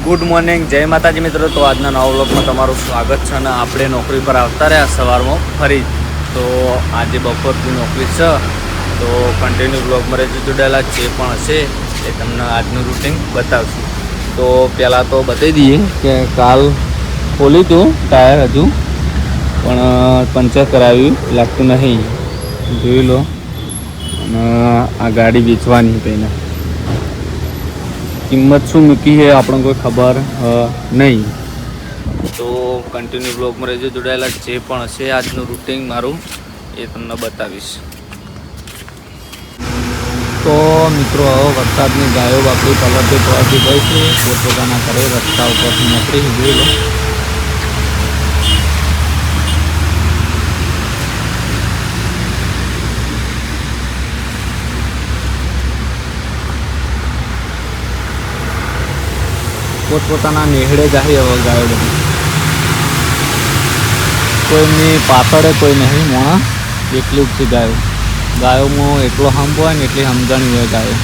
Good morning, જય માતાજી મિત્રો। તો આજના નવા વ્લોગમાં તમારું સ્વાગત છે અને આપણે નોકરી પર આવતા રહ્યા સવારમાં ફરી। તો આજે બપોરની નોકરી છે તો કન્ટિન્યુ વ્લોગમાં રહેજો, જોડાયેલા જે પણ હશે એ તમને આજનું રૂટિન બતાવશું। તો પહેલાં તો બતાવી દઈએ કે કાલ ખોલ્યું હતું ટાયર હજુ પણ પંચર કરાવ્યું લાગતું નહીં, જોઈ લો। અને આ ગાડી વેચવાની પહેલાં કિંમત શું મૂકી છે આપણને કોઈ ખબર નહીં। તો કન્ટિન્યુ બ્લોગમાં રહેજો, જોડાયેલા જે પણ હશે આજનું રૂટિન મારું એ તમને બતાવીશ। તો મિત્રો હવે વરસાદની ગાયો બાપડી પલટે પહોંચી ગઈ છે પોતપોતાના ઘરે, રસ્તા ઉપરથી નીકળી જોઈ લો। પોતપોતાના નેહડે જાય હવે ગાયો બધી, કોઈની પાછળ કોઈ નહીં, મોણા એટલી જ છે ગાયો। ગાયોમાં એટલો હંપ હોય ને એટલી સમજણી હોય ગાયો।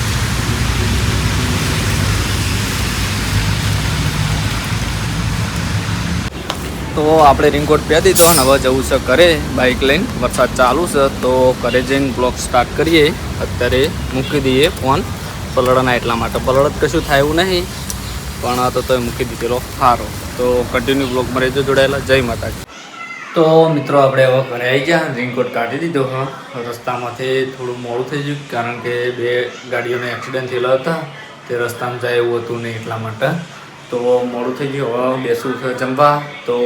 તો આપણે રેનકોટ પહેરી દીધો ને હવે જવું છે ઘરે બાઇક લઈને, વરસાદ ચાલુ છે તો ઘરે જઈને બ્લોગ સ્ટાર્ટ કરીએ। અત્યારે મૂકી દઈએ ફોન પલળના એટલા માટે, પલળ કશું થાય એવું નહીં પણ આ તો મૂકી દીધેલો સારો। તો કન્ટિન્યુ બ્લોગમાં રહેજો, જોડાયેલા। જય માતાજી। તો મિત્રો આપણે હવે ઘરે આવી ગયા, રેનકોટ કાઢી દીધો। હા, રસ્તામાંથી થોડું મોડું થઈ ગયું કારણ કે બે ગાડીઓને એક્સિડન્ટ થયેલા હતા, તે રસ્તામાં જાય એવું હતું નહીં એટલા માટે તો મોડું થઈ ગયું। હવે બેસવું છે જમવા, તો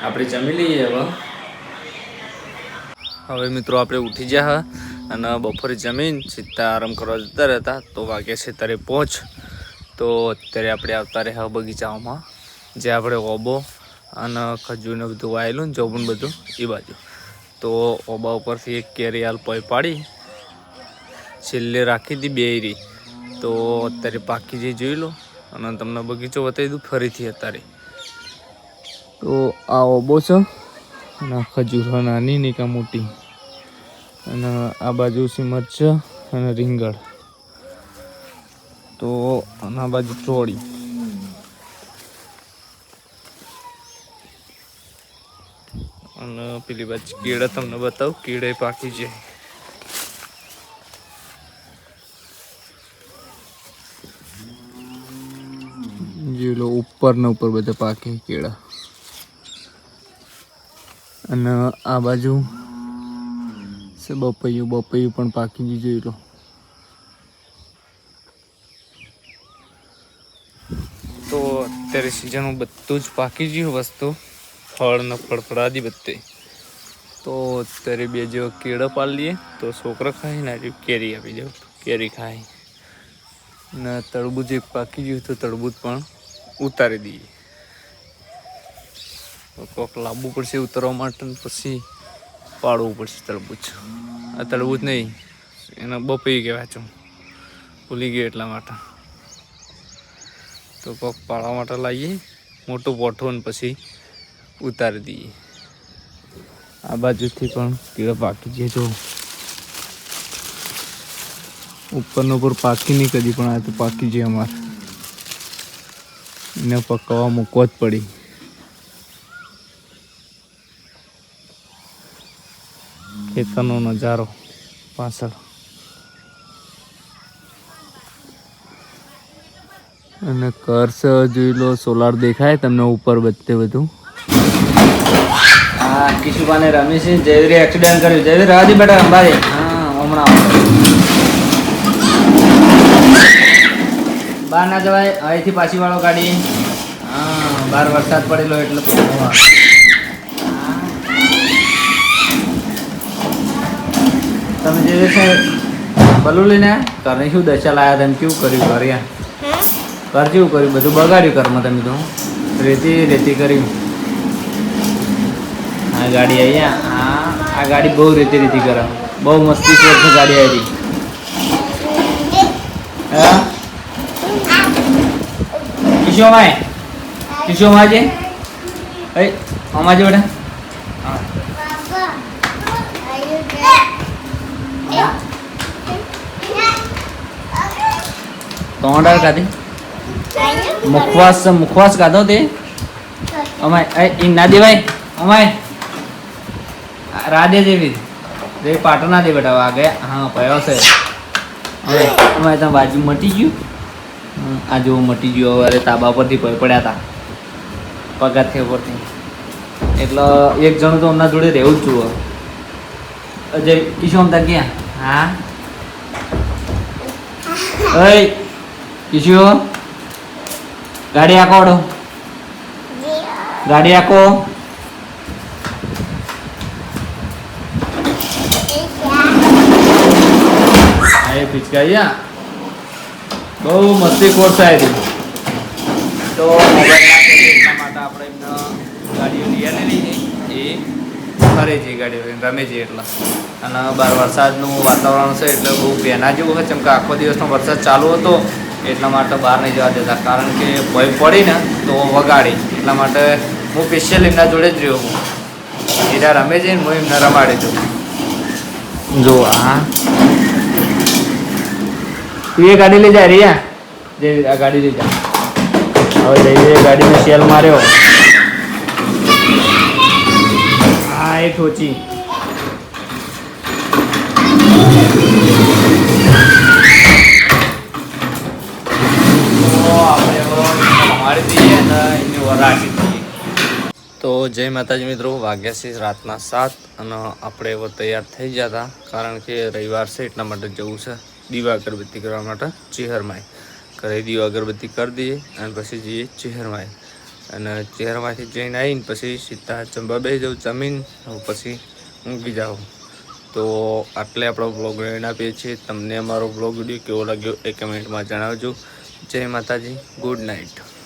આપણે જમી લઈએ હવે મિત્રો આપણે ઉઠી ગયા અને બપોરે જમીન સીધા આરામ કરવા જતા રહેતા। તો વાગે છે ત્યારે પહોંચ, તો અત્યારે આપણે આવતા રહ્યા બગીચાઓમાં, જે આપણે ઓબો અને ખજૂરને બધું વાયેલું ને જોબું બધું એ બાજુ। તો ઓબા ઉપરથી એક કેરી હાલ પોઈ પાડી છેલ્લે રાખી હતી બેરી, તો અત્યારે પાકી જઈ જોઈ લો અને તમને બગીચો બતાવી દઉં ફરીથી અત્યારે। તો આ ઓબો છે અને ખજૂર નાની નીકા મોટી, અને આ બાજુ છે મરચાં અને રીંગણ, તો આના બાજુ ચોળી, અને પેલી બાજુ કેળા તમને બતાવું, કેળા પાકી છે। જોઈ લો ઉપર ને ઉપર બધા પાકે કેળા, અને આ બાજુ છે બપૈયું, બપૈયું પણ પાકી જોઈ લો। તો અત્યારે સિઝનમાં બધું જ પાકી ગયું વસ્તુ, ફળ ને ફળફળાદી બધે। તો અત્યારે બે જેવો કેળા પાડી લઈએ તો છોકરા ખાય ને આજે કેરી આપી દઉં, કેરી ખાય ને તરબૂચ એક પાકી ગયું તો તરબૂચ પણ ઉતારી દઈએ। તો કોક લાવવું પડશે ઉતારવા માટે, પછી પાડવું પડશે તરબૂચ। આ તરબૂચ નહીં, એને બપૈયું કહેવાય છું, ભૂલી ગયો એટલા માટે। તો કોક પાડવા માટે લાવીએ મોટું પોઠું ને પછી ઉતારી દઈએ। આ બાજુથી પણ કેળા પાકી જાય, જો ઉપરનો ઉપર પાકી નહીં કદી પણ આ તો પાકી જાય અમારે, એને પકવવા મૂકવા જ પડી। ખેતરનો નજારો પાછળ, અને કર્સ જોઈ લો, સોલાર દેખાય તમને ઉપર બધે બધું। હા, કિશુભાને રમી છે, જયવીરે એક્સિડન્ટ કર્યું। જયવીર રાજી બેટા અંબારી, હા હમણાં બહાર ના જવાય, અહીંથી પાછી વાળો ગાડી। હા, બહાર વરસાદ પડેલો એટલે તમે જયવીર સાહેબ ભલું લઈને ઘરે શું દશા લાયા તમે, કેવું કર્યું ઘરે, ઘર જેવું કર્યું, બધું બગાડ્યું ઘરમાં તમે તો, રેતી રેતી કર્યું। આ ગાડી અહીંયા, આ ગાડી બહુ રેતી રેતી કરે, બહુ મસ્તી છે ગાડી આવી। હા કિશોમાય, કિશોમાજે એ અમાજે બેટા, ટોંડા કાઢી મુખવાસ ખાધો તે અમાય એ ના દેવાય અમાય રાધે જેવી રે પાટના દે બેટા વાગે હા પયો છે હવે અમાય ત્યાં બાજુ મટી ગયું આ જો મટી ગયું અરે તાબા પરથી પડ્યા હતા પગારથી ઉપરથી એટલે એક જણું તો હમણાં જોડે રહેવું જ છું અજય કિશો અમતા ક્યાં હા ઓય કિશો ગાડી આકોડો ગાડી આકો એ પિચકાયા બહુ મસ્તી કોરસાય હતી તો એટલા માટે આપણે એમને ગાડીઓ લઈ આવેલી છે એ ફરે છે ગાડીઓ રમે છે એટલા અને બહાર વરસાદનું વાતાવરણ છે એટલે બહુ પહેના જેવું હોય કેમ કે આખો દિવસનો વરસાદ ચાલુ હતો એટલા માટે બહાર નહીં જવા દેતા કારણ કે ભય પડી ને તો વગાડી એટલા માટે હું સ્પેશિયલ એમના જોડે જ રહ્યો હું એના રમે છે ને હું એમને રમાડી દઉં જો હા તું એ ગાડી લઈ જાય રિયા જે આ ગાડી લઈ જા હવે જઈએ ગાડીને સેલ માર્યો હા એ ઠોચી તો જય માતાજી મિત્રો વાગ્યા છે રાતના 7 અને આપણે હવે તૈયાર થઈ ગયા હતા કારણ કે રવિવાર છે એટલા માટે જવું છે દીવા અગરબત્તી કરવા માટે ચેહરમાય ઘરે દીવા અગરબત્તી કરી દઈએ અને પછી જઈએ ચેહરમાય અને ચેહરમાંથી જઈને આવીને પછી સીધા જમવા બેસી જાઉં જમીન પછી ઊંઘી જાઉં તો આટલે આપણો બ્લોગ એન્ડ આપીએ છીએ તમને અમારો બ્લોગ વિડીયો કેવો લાગ્યો એ કમેન્ટમાં જણાવજો જય માતાજી ગુડ નાઇટ